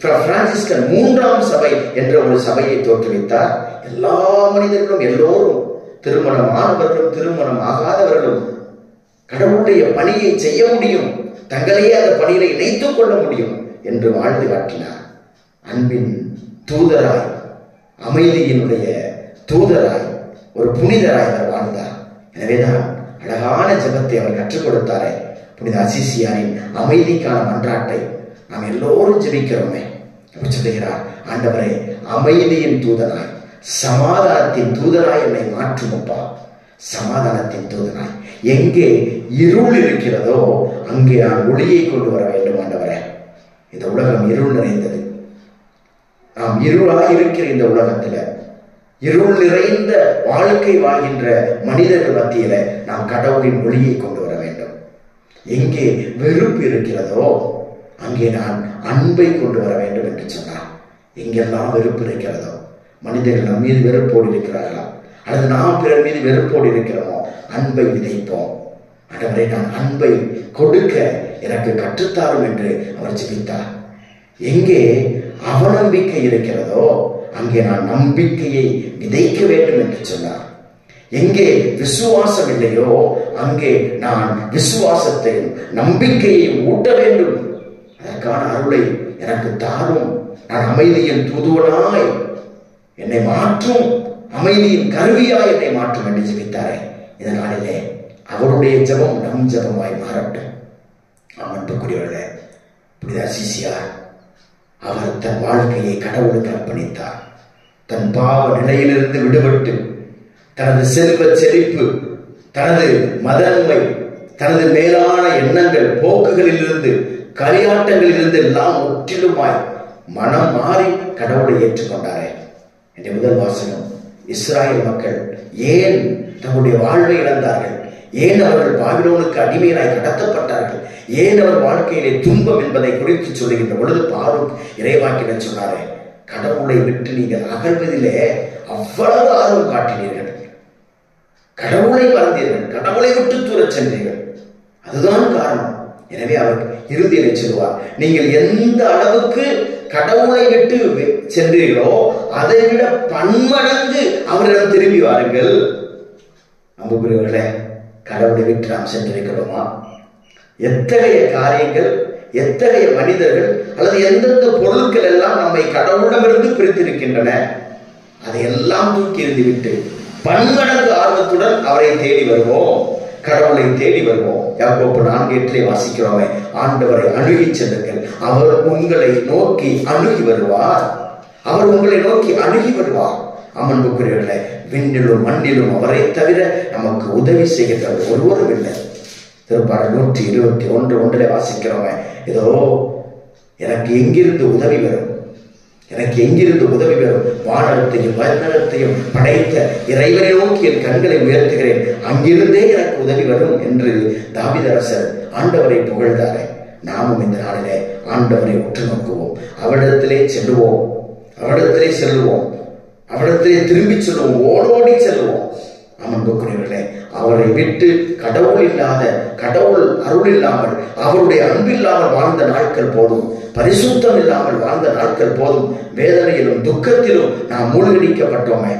பிரான்சிஸ்கன் 3ஆம் சபை என்ற ஒரு சபையை தோற்றுவித்தார். எல்லா மனிதர்களும், எல்லோரும், திருமணமானவர்களும் திருமணம் ஆகாதவர்களும் கடவுளுடைய பணியை செய்ய முடியும், தங்களையே அந்த பணியை இணைத்துக் கொள்ள முடியும் என்று வாழ்ந்து காட்டினார். அன்பின் தூதராய், அமைதியினுடைய தூதராய், ஒரு புனிதராய் அவர் வாழ்ந்தார். எனவேதான் அழகான ஜெபத்தை அவர் கற்றுக் கொடுத்தாரே, புனித அசிசியாரின் அமைதிக்கான மன்றாட்டை நாம் எல்லோரும் ஜெபிக்கிறோமே. அப்படி சொல்லுகிறார், ஆண்டவரே, அமைதியின் தூதனாய், சமாதானத்தின் தூதனாய் என்னை மாற்றுமப்பா. சமாதானத்தின் தூதனாய், எங்கே இருள் இருக்கிறதோ அங்கே நான் ஒளியை கொண்டு வர வேண்டும் ஆண்டவரே. இந்த உலகம் இருள் நிறைந்தது. நாம் இருளாக இருக்கிற இந்த உலகத்துல, இருள் நிறைந்த வாழ்க்கை வாழ்கின்ற மனிதர்கள் மத்தியில நாம் கடவுளின் ஒளியை கொண்டு வர வேண்டும். எங்கே வெறுப்பு இருக்கிறதோ அங்கே நான் அன்பை கொண்டு வர வேண்டும் என்று சொன்னார். எங்கெல்லாம் வெறுப்பு இருக்கிறதோ, மனிதர்கள் நம் மீது வெறுப்போடு இருக்கிறார்களா, அல்லது நாம் பிறர் மீது வெறுப்போடு இருக்கிறோமோ, அன்பை விதைப்போம். ஆண்டவரே, நான் அன்பை கொடுக்க எனக்கு கற்றுத்தாரும் என்று அவர் ஜெபித்தார். எங்கே அவநம்பிக்கை இருக்கிறதோ அங்கே நான் நம்பிக்கையை விதைக்க வேண்டும் என்று சொன்னார். எங்கே விசுவாசம் இல்லையோ அங்கே நான் விசுவாசத்தையும் நம்பிக்கையையும் ஊட்ட வேண்டும். அதற்கான அருளை எனக்கு தாரும். நான் அமைதியின் தூதுவனாய் என்னை மாற்றும் அமைதியின் கருவியாய் என்னை மாற்றும் என்று ஜெபித்தாரே. இந்த நாளிலே அவருடைய ஜெபம் நம் ஜெபமாய் மாறட்டும். அன்புக்குரியவர்களே, புனித அசிசியார் அவர் தன் வாழ்க்கையை கடவுளுக்கு அர்ப்பணித்தார். தன் பாவ நிலையிலிருந்து விடுபட்டு தனது செல்வ செழிப்பு, தனது மதன்மை, தனது மேலான எண்ணங்கள், போக்குகளில் இருந்து, களியாட்டங்களில் இருந்து எல்லாம் முற்றிலுமாய் மனம் மாறி கடவுளை ஏற்றுக்கொண்டாரே. என்ற முதல் வாசகம், இஸ்ராயல் மக்கள் ஏன் தங்களுடைய வாழ்வை இழந்தார்கள், ஏன் அவர்கள் பாபிலோனுக்கு அடிமையாய் கடத்தப்பட்டார்கள், ஏன் அவர் வாழ்க்கையிலே துன்பம் என்பதை குறித்து சொல்லுகின்ற பொழுது பாரூக் இறைவாக்கினர் சொன்னாரே, கடவுளை விட்டு நீங்கள் அகழ்வதிலே அவ்வளவு ஆர்வம் காட்டினீர்கள், கடவுளை மறந்தீர்கள், கடவுளை விட்டு தூரச் சென்றீர்கள், அதுதான் காரணம். எனவே அவர் இறுதியிலே சொல்வார், நீங்கள் எந்த அளவுக்கு கடவுளை விட்டு சென்றீர்களோ அதை விட பன்மடங்கு அவரிடம் திரும்பி வாருங்கள். அன்புக்குரியவர்களே, கடவுளை விட்டு நாம் சென்றிருக்கிறோமா? எத்தகைய காரியங்கள், எத்தகைய மனிதர்கள் அல்லது எந்தெந்த பொருட்கள் எல்லாம் நம்மை கடவுளிடமிருந்து பிரித்திருக்கின்றன, அதையெல்லாம் தூக்கி எறிந்துவிட்டு பன்மடங்கு ஆர்வத்துடன் அவரை தேடி வருவோம், கடவுளை தேடி வருவோம். யாக்கோப்பு 4:8 வாசிக்கிறோமே, ஆண்டவரை அணுகி செல்லுங்கள், அவர் உங்களை நோக்கி அணுகி வருவார், அவர் உங்களை நோக்கி அணுகி வருவார். அன்புக்குரியவர்களே, விண்ணிலும் மண்ணிலும் அவரை தவிர நமக்கு உதவி செய்கின்றவர் ஒருவரும் இல்லை. திருப்பாடல் 121:1 வாசிக்கிறோமே, ஏதோ எனக்கு எங்கிருந்து உதவி வரும், எனக்கு எங்கிருந்து உதவி வரும், வானத்தையும் மண்ணகத்தையும் படைத்த இறைவனை நோக்கி என் கண்களை உயர்த்துகிறேன், அங்கிருந்தே எனக்கு உதவி வரும் என்று தாவீதரசர் ஆண்டவரை புகழ்ந்தாரே. நாமும் இந்த நாளிலே ஆண்டவரை உற்று நோக்குவோம், அவரிடத்திலே செல்லுவோம், அவரிடத்திலே செல்லுவோம், அவரிடத்திலே திரும்பி செல்வோம், ஓடோடி செல்வோம். அன்புக்குரியவர்களே, அவரை விட்டு கடவுள் இல்லாத, கடவுள் அருள் இல்லாமல், அவருடைய அன்பு இல்லாமல் வாழ்ந்த நாட்கள் போதும், பரிசுத்தம் இல்லாமல் வாழ்ந்த நாட்கள் போதும். வேதனையிலும் துக்கத்திலும் நாம் மூழ்கடிக்கப்பட்டோமே.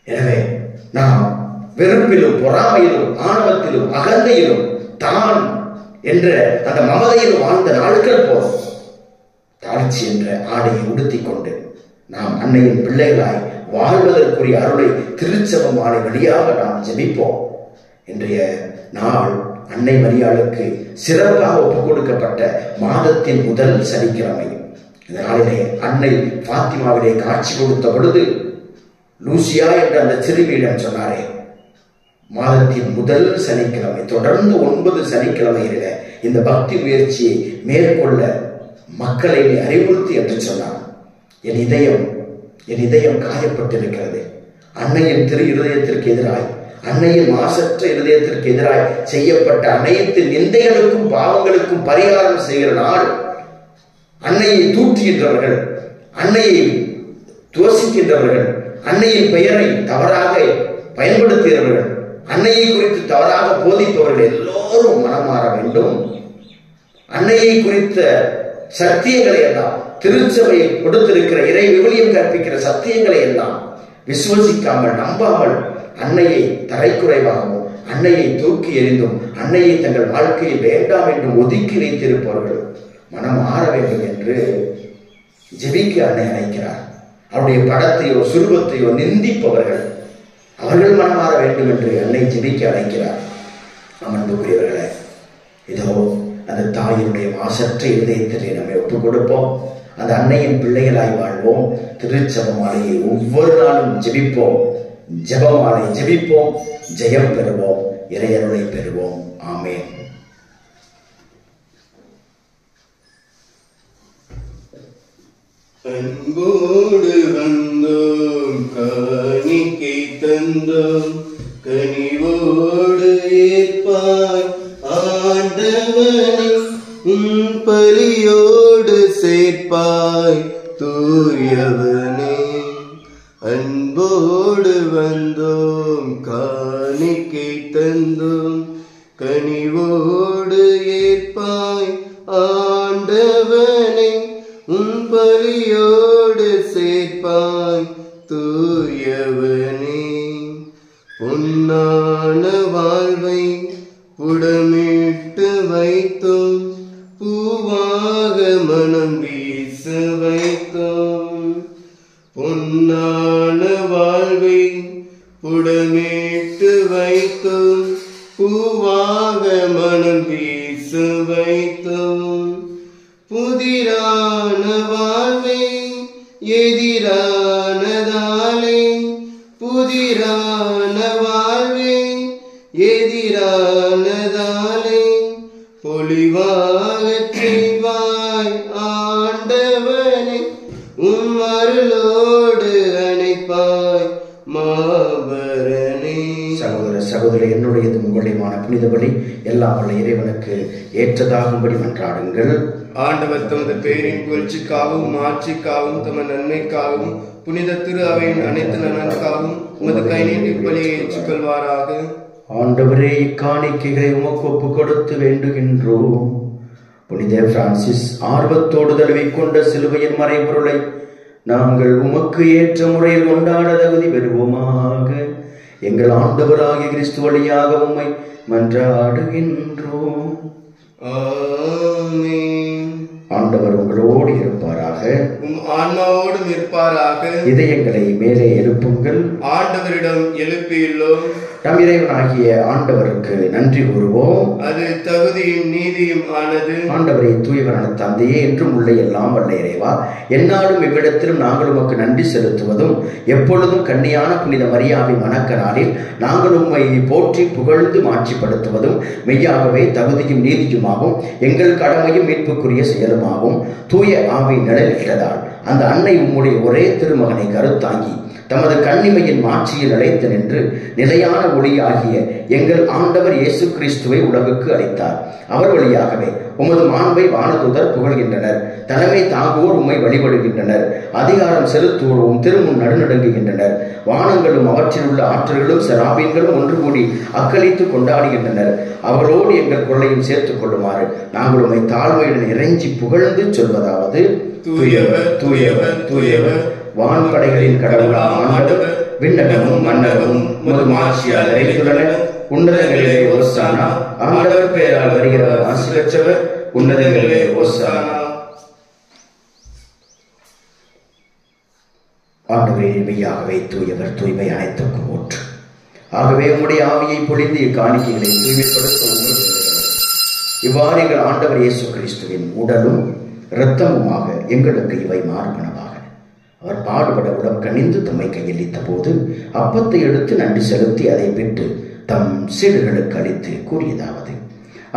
எனவே நாம் வெறுப்பிலும் பொறாமையிலும் ஆணவத்திலும் அகந்தையிலும் தான் என்ற அந்த மமதையிலும் வாழ்ந்த நாட்கள் போதும். தாழ்ச்சி என்ற ஆடையை உடுத்திக் கொண்டு நாம் அன்னையின் பிள்ளைகளாய் வாழ்வதற்குரிய அருளை திருச்சபம் ஆணை வழியாக நாம் ஜெபிப்போம். இன்றைய நாள் அன்னை மரியாளுக்கு சிறப்பாக ஒப்புக் கொடுக்கப்பட்ட மாதத்தின் முதல் சனிக்கிழமை. இந்த நாளிலே அன்னை பாத்திமாவிலே காட்சி கொடுத்த பொழுது லூசியா என்ற அந்த சிறுமியிடம் சொன்னாரே, மாதத்தின் முதல் சனிக்கிழமை தொடர்ந்து 9 சனிக்கிழமைகளில இந்த பக்தி முயற்சியை மேற்கொள்ள மக்களை அறிவுறுத்தி என்று சொன்னார். என் இதயம் காயப்பட்டிருக்கிறது. அன்னையின் திரு இருதயத்திற்கு எதிராய், அன்னையின் மாசற்ற இருதயத்திற்கு எதிராய் செய்யப்பட்ட அனைத்து நிந்தைகளுக்கும் பாவங்களுக்கும் பரிகாரம் செய்கிற நாள். அன்னையை தூற்றுகின்றவர்கள், அன்னையை துவசிக்கின்றவர்கள், அன்னையின் பெயரை தவறாக பயன்படுத்துகிறவர்கள், அன்னையை குறித்து தவறாக போதிப்பவர்கள் எல்லோரும் மனமாற வேண்டும். அன்னையை குறித்த சத்தியங்களை எல்லாம், திருச்சபை கொடுத்திருக்கிற இறை விவிலியம் கற்பிக்கிற சத்தியங்களை எல்லாம் விசுவசிக்காமல் நம்பாமல் அன்னையை தரைக்குறைவாகவும் அன்னையை தூக்கி எறிந்தும் அன்னையை தங்கள் வாழ்க்கையில் வேண்டாம் என்று ஒதுக்கி வைத்திருப்பவர்கள் மனம் ஆற வேண்டும் என்று ஜெபிக்க அன்னை அழைக்கிறார். அவருடைய படத்தையோ சுரூபத்தையோ நிந்திப்பவர்கள் அவர்கள் மனம் ஆற வேண்டும் என்று அன்னை ஜெபிக்க அழைக்கிறார். அன்புக்குரியவர்களே, இதோ அந்த தாயினுடைய மாசற்ற இதயத்திலே நம்மை ஒப்புக் கொடுப்போம். அந்த அன்னையின் பிள்ளைகளாய் வாழ்வோம். திருச்செபமாலையை ஒவ்வொரு நாளும் ஜெபிப்போம். ஜெபமாலை ஜெபிப்போம், ஜெயம் பெறுவோம், இறையருளை பெறுவோம். ஆமென். அன்போடு வந்தோம், காணிக்கை தந்தோம், கனிவோடு ஏற்பாய் ஆண்டவனை, உன் பலியோடு சேர்ப்பாய் தூயவனே. அன்போடு வந்தோம், காணிக்கை தந்தோம், கனிவோடு ஏற்பாய் ஆண்டவனை, உன் பலியோடு சேர்ப்பாய் தூயவனே. பொன்னான வாழ்வை புடமிட்டு வைத்தோம், பூவாக மனம் வீச வைத்தோம். பொன்னான வாழ்வை புடமிட்டு வைத்தோம், பூவாக மனம் வீச வைத்தோம். புதிரான வாழ்வே எதிரானதாலே, புதிரான வாழ்வே எதிரானதாலே, பொலிவாகச் செய்வாய் ஆண்டவனே, உம் அருளோடு அணைப்பாய் மாபரனே. சகோதர சகோதரி, என்னுடையது உங்களுடையமான புனித பலி எல்லாம் வல்ல இறைவனுக்கு ஏற்றதாகும்படி மன்றாடுங்கள். ஆண்டவர் தமது பேரின் புகழ்ச்சிக்காகவும் ஆட்சிக்காகவும் தமது நன்மைக்காகவும் புனித திரு அவையின் அனைத்து நலனுக்காகவும் உமது கை நீட்டி பலியை ஏற்றுக்கொள்வாராக. ஆண்டவரே, இக்காணிக்கைகளை உமக்கு ஒப்பு கொடுத்து வேண்டுகின்றோம். புனித பிரான்சிஸ் ஆர்வத்தோடு தழுவிக்கொண்ட சிலுவையின் மறைபொருளை நாங்கள் உமக்கு ஏற்ற முறையில் கொண்டாட தகுதி பெறுவோமாக. எங்கள் ஆண்டவராகிய கிறிஸ்து வழியாக உம்மை மன்றாடுகின்றோம். ஆமென். ஆண்டவர் உங்களோடு இருப்பாராக, உம் ஆன்மாவோடும் இருப்பாராக. இதயங்களை மேலே எழுப்புங்கள். ஆண்டவரிடம் எழுப்பியுள்ளோம். நம் இறைவனாகிய ஆண்டவருக்கு நன்றி கூறுவோம். அது தகுதியும் நீதியும் ஆனது. ஆண்டவரை தூயவரான தந்தையே, என்றும் உள்ள எல்லாம் வல்ல இறைவா, எந்நாளும் இவ்விடத்திலும் நாங்கள் உமக்கு நன்றி செலுத்துவதும், எப்பொழுதும் கன்னியான புனித மரியாவின் வணக்க நாளில் நாங்கள் உம்மை போற்றி புகழ்ந்து மாட்சிப்படுத்துவதும் மெய்யாகவே தகுதியும் நீதியுமாகும், எங்கள் கடமையும் மீட்புக்குரிய செயலுமாகும். தூய ஆவி நிழலிட்டதால் அந்த அன்னை உம்முடைய ஒரே திருமகனை கருத்தாங்கி தமது கன்னிமையின் மாட்சியில் அழைத்து நின்று நிலையான ஒளியாகிய எங்கள் ஆண்டவர் இயேசு கிறிஸ்துவை உலகுக்கு அளித்தார். அவர் வழியாகவே உமது மாண்பை வானதூதர் புகழ்கின்றனர், தலைமை தாங்குவோர் உம்மை வழிபடுகின்றனர், அதிகாரம் செலுத்துவோரும் திருமுன் நடுநடுங்குகின்றனர். வானங்களும் அவற்றில் உள்ள ஆற்றல்களும் செராபீன்களும் ஒன்று கூடி அக்களித்து கொண்டாடுகின்றனர். அவரோடு எங்கள் குரலையும் சேர்த்துக் கொள்ளுமாறு நாங்கள் உம்மை தாழ்மையுடன் இறைஞ்சி புகழ்ந்து சொல்வதாவது: தூயவர் தூயவர் தூயவர், வான்படைகளின் கடவுளாம் ஆண்டவர், விண்ணகமும் மன்னகமும் உமது மாட்சியால் நிறைந்துள்ளன. உன்னதங்களிலே ஓசானா, ஆண்டவர் பெயரால் வருகிறவர் ஆசி பெற்றவர், உன்னதங்களிலே ஓசானா. ஆண்டவரே, மெய்யாகவே தூயவர், தூய்மை அனைத்துக்கும் ஊற்று. ஆகவே உம்முடைய ஆவியை பொழிந்து இக்காணிக்கைகளை தூய்மைப்படுத்த உங்களுக்கு இவ்வாறு எங்கள் ஆண்டவர் இயேசு கிறிஸ்துவின் உடலும் இரத்தமுமாக எங்களுக்கு இவை மார்பனவாக. அவர் பாடுபட உடம் கனிந்து தம்மை கையளித்த போது அப்பத்தை எடுத்து நன்றி செலுத்தி அதை பெற்று தம் சீடர்களுக்கு அளித்து கூறியதாவது: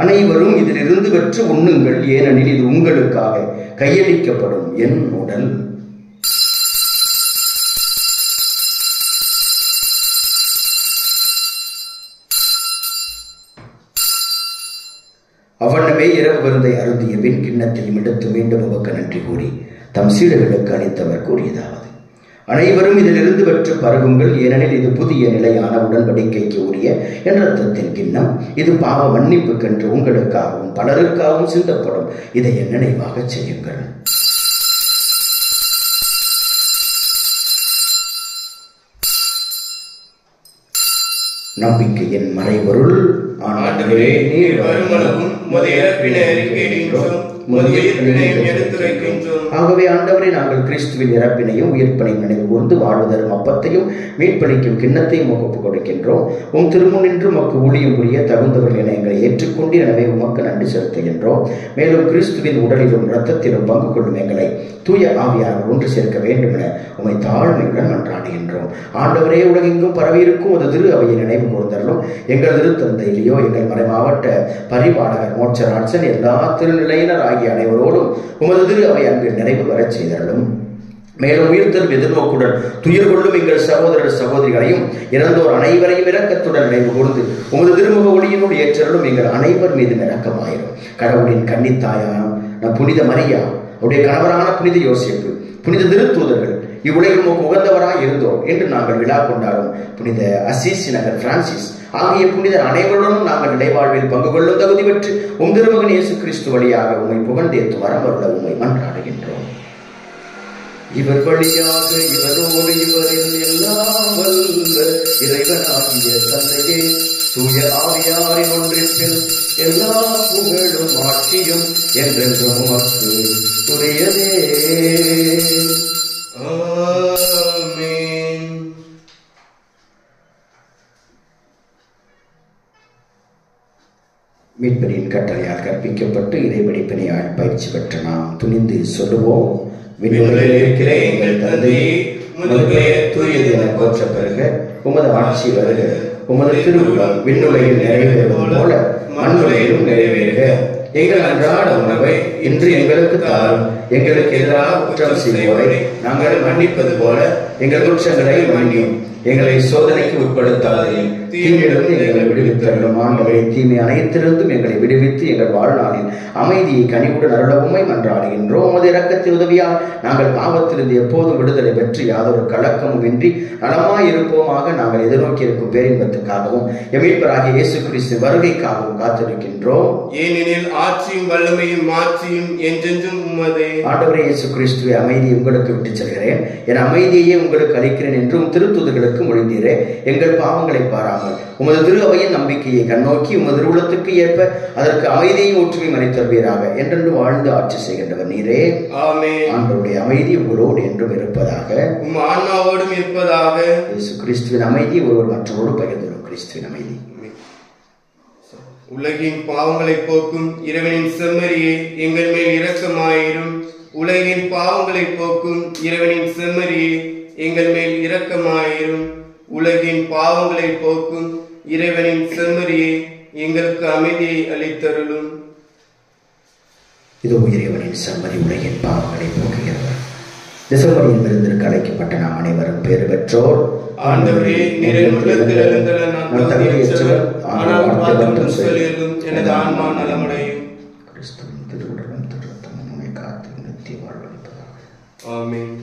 அனைவரும் இதிலிருந்து பெற்று உண்ணுங்கள், ஏனெனில் இது உங்களுக்காக கையளிக்கப்படும் என் உடல். அவ்வண்ணமே இரவு விருந்தை அருந்திய பின் கிண்ணத்தையும் எடுத்து மீண்டும் உமக்கு நன்றி கூறி தம் சீடர்களுக்கு அளித்தவர் கூறியதாவது: அனைவரும் இதிலிருந்து பெற்று பருகுங்கள், ஏனெனில் இது புதிய நிலையான உடன்படிக்கைக்கு உரிய என் இரத்தத்தின் கிண்ணம். இது பாவ மன்னிப்புக்கென்று உங்களுக்காகவும் பலருக்காகவும் சிந்தப்படும். இதை என் நினைவாக செய்யுங்கள். நம்பிக்கையின் மறைபொருள். ஆண்டவரே, நீர் வருமளவும் உமது இறப்பினை அறிக்கையிடுகின்றோம், உமது உயிர்ப்பினையும் எடுத்துரைக்கின்றோம். ஆகவே ஆண்டவரே, நாங்கள் கிறிஸ்துவின் இறப்பினையும் உயிர்ப்பினையும் நினைவு கூர்ந்து வாழ்வதரும் அப்பத்தையும் மீட்பளிக்கும் கிண்ணத்தையும் ஒப்புக் கொடுக்கின்றோம். உம் திருமுன்னின்று உமக்கு ஊழியம் புரிய தகுந்தவர்கள் என எங்களை ஏற்றுக்கொண்டு எனவே உமக்கு நன்றி செலுத்துகின்றோம். மேலும் கிறிஸ்துவின் உடலிலும் இரத்தத்திலும் பங்கு கொள்ளும் எங்களை தூய ஆவியானவர் ஒன்று சேர்க்க வேண்டும் என உம்மை தாழ்மையுடன் மன்றாடுகின்றோம். ஆண்டவரே, உலகெங்கும் பரவியிருக்கும் ஒரு திரு அவையை நினைவு கூர்ந்தருளும். எங்கள் திருத்தந்தையிலேயோ எங்கள் மறைமாவட்ட பரிபாலகர் மோட்சராட்சன் எல்லா திருநிலையினர் ஆகிய அனைவரோடும் உமது திரு அவை அங்கு நினைவு வரச் செய்தருளும். மேலும் உயிர்த்தல் எதிர்நோக்குடன் துயர் கொள்ளும் எங்கள் சகோதரர் சகோதரிகளையும் இறந்தோர் அனைவரையும் இரக்கத்துடன் நினைவு கூர்ந்து உமது திருமுக ஒளியினோடு ஏற்றருளும். எங்கள் அனைவர் மீது இரக்கமாயிரும். கடவுளின் கன்னித்தாயான புனித மரியா, அவருடைய கணவரான புனித யோசேப்பு, புனித திருத்தூதர்கள், இவ்வுலகில் உமக்கு உகந்தவராய் இருந்தோம் என்று நாங்கள் விழா கொண்டாடும் புனித அசீசி நகர் பிரான்சிஸ் ஆகிய புனிதர் அனைவருடனும் நாங்கள் நிலைவாழ்வில் பங்கு கொள்ளும் தகுதி பெற்று உம் திருமகன் இயேசு கிறிஸ்து வழியாக உம்மை புகழ்ந்தேத்து வரமருள உம்மை மன்றாடுகின்றோம். இவர் வழியாக இவரோடு இவரில் எல்லாம் வல்ல இறைவனாகிய தந்தையே, தூய ஆவியாரின் ஒன்றிற்பில் எல்லா புகழும் ஆட்சியும் என்றென்றும் உமக்கு உரியதே. ஆமென். மீட்பரின் கட்டளையால் கற்பிக்கப்பட்டு இறைவடிப்பினையால் பயிற்சி பெற்ற நாம் துணிந்து சொல்லுவோம். விண்ணுலகில் இருக்கிற எங்கள் தந்தையே, உமது பெயர் தூயது என போற்ற பெறுக. உமது ஆட்சி வருக. உமது திருவுளம் விண்ணுலகில் நிறைவேறுவது போல மண்ணுலகிலும் நிறைவேறுக. எங்கள் அன்றாட உணவை இன்று எங்களுக்கு தாரும். எங்களுக்கு எதிராக குற்றம் செய்வோரை நாங்கள் மன்னிப்பது போல எங்கள் குற்றங்களை மன்னியும். எங்களை சோதனைக்கு உட்படுத்தாதையும் தீமையிலிருந்து எங்களை விடுவித்தருளும். ஆண்டவரே, தீமை அனைத்திலிருந்தும் எங்களை விடுவித்து எங்கள் வாழ்நாளில் அமைதியை கனிவுடன் அருளவுமை மன்றாடுகின்றோம். உமது இரக்கத்தின் உதவியால் நாங்கள் பாவத்திலிருந்து எப்போதும் விடுதலை பெற்று யாதொரு கலக்கமும் இன்றி நலமாயிருப்போமாக. நாங்கள் எதிர்நோக்கி இருக்கும் பேரின்பத்துக்காகவும் எமீட்பராகிய இயேசு கிறிஸ்து வருகைக்காகவும் காத்திருக்கின்றோம். ஏனெனில் ஆட்சியும் வல்லமையும் மாட்சியும் என்றென்றும் உமதே. ஆண்டவரே இயேசு கிறிஸ்துவை அமைதியை உங்களுக்கு விட்டுச் செல்கிறேன், என் அமைதியையே உங்களுக்கு அளிக்கிறேன் என்றும் திருத்துதர்களுக்கு மொழிந்தீரே. எங்கள் பாவங்களை பாராமல் உமது திரு அவையின் நம்பிக்கையை கண்ணோக்கி உமது திருவுளத்துக்கு ஏற்ப அதற்கு அமைதியையும் ஒற்றுமை மறைத்தருவீராக. என்றென்று வாழ்ந்து ஆட்சி செய்கின்றவர் நீரே. ஆமென். ஆண்டவருடைய அமைதி உங்களோடு என்றும் இருப்பதாக, உம் ஆன்மாவோடும் இருப்பதாக. இயேசு கிறிஸ்துவின் அமைதி ஒருவர் மற்றவரோடு பகிர்ந்தோம். கிறிஸ்துவின் அமைதி. உலகின் பாவங்களை போக்கும் இறைவனின் செம்மறியே, எங்கள் மேல் இரக்கமாயிரும். உலகின் பாவங்களை போக்கும் இறைவனின் செம்மறியே, எங்கள் மேல் இரக்கமாயிரும். உலகின் பாவங்களை போக்கும் இறைவனின் செம்மறியே, எங்களுக்கு அமைதியை அளித்தருளும். இதோ இறைவனின் செம்மறி உலகின் பாவங்களை போக்குகிறவர். திசைமறியின் விருந்திற்கு அழைக்கப்பட்ட நாம் அனைவரும் பேறு பெற்றோர். ஆண்டவரே, நீர் என் உள்ளத்தில் எழுந்தருள நான் தகுதியற்றவர். ஆனால் வார்த்தை மட்டும் சொல்லியதும் எனது ஆன்மா நலமடையும். கிறிஸ்துவின் திருவுடலும் திருரத்தமும் நம்மை காத்து நித்திய வாழ்வளிப்பதாக. ஆமென்.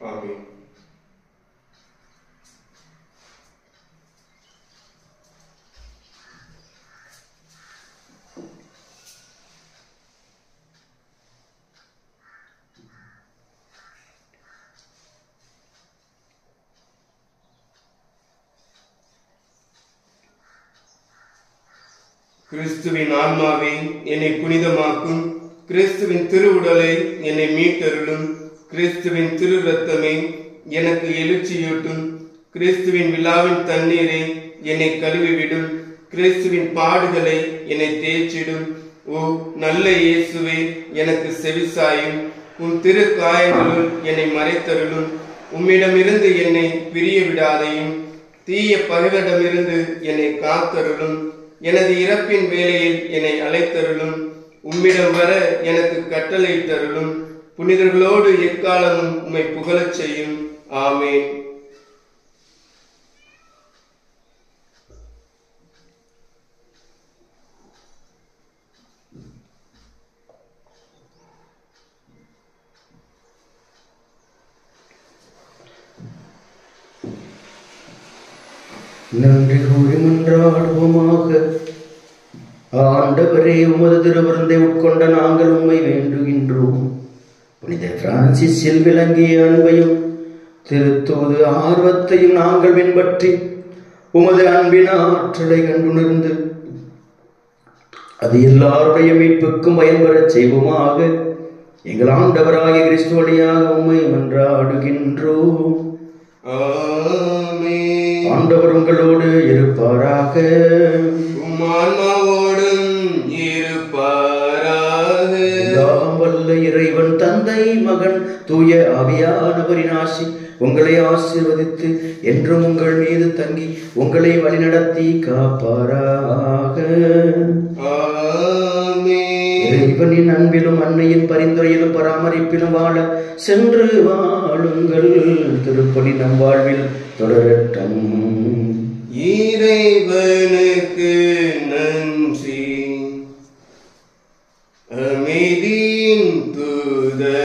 ஆமென். கிறிஸ்துவின் ஆன்மாவே என்னை புனிதமாக்கும். கிறிஸ்துவின் திருவுடலை என்னை மீட்டருளும். கிறிஸ்துவின் திரு ரத்தமே எனக்கு எழுச்சியூட்டும். கிறிஸ்துவின் விழாவின் தண்ணீரை என்னை கழுவிவிடும். கிறிஸ்துவின் பாடுகளை என்னை தேய்ச்சிடும். ஓ நல்ல இயேசுவே, எனக்கு செவிசாயும். உன் திரு காயங்களுள் என்னை மறைத்தருளும். உம்மிடமிருந்து என்னை பிரிய விடாதையும். தீய பகைவரிடமிருந்து என்னை காத்தருளும். எனது இறப்பின் வேளையில் என்னை அழைத்தருளும். உம்மிடம் வர எனக்கு கட்டளை தருளும். புனிதர்களோடு எக்காலமும் உம்மை புகழச் செய்யும். ஆமென். நன்றி கூறி மன்றாடுவோமாக. ஆண்டவரே, உமது திருவிருந்தை உட்கொண்ட நாங்கள் உம்மை வேண்டுகின்றோம். புனித பிரான்சிஸில் விளங்கிய அன்பையும் திருத்தூது ஆர்வத்தையும் நாங்கள் பின்பற்றி உமது அன்பின் ஆற்றலை கண்டுணர்ந்து அது எல்லாருடைய மீட்புக்கும் பயன்பெறச் செய்வோமாக. எங்கள் ஆண்டவராகிய கிறிஸ்து வழியாக உம்மை மன்றாடுகின்றோம். ஆமென். ஆண்டவர் உங்களோடு இருப்பாராக. உம் ஆன்மாவோடும் இருப்பாராக. எல்லாம் வல்ல இறைவன் தந்தை, மகன், தூய ஆவியானவரின் ஆசி உங்களை ஆசீர்வதித்து என்றும் உங்கள் மீது தங்கி உங்களை வழிநடத்தி காப்பாராக. இறைவனின் அன்பிலும் அன்னையின் பரிந்துரையிலும் பராமரிப்பிலும் வாழ சென்று வாழுங்கள். திருப்பலி நம் வாழ்வில் தொடரட்டும். இறைவனுக்கு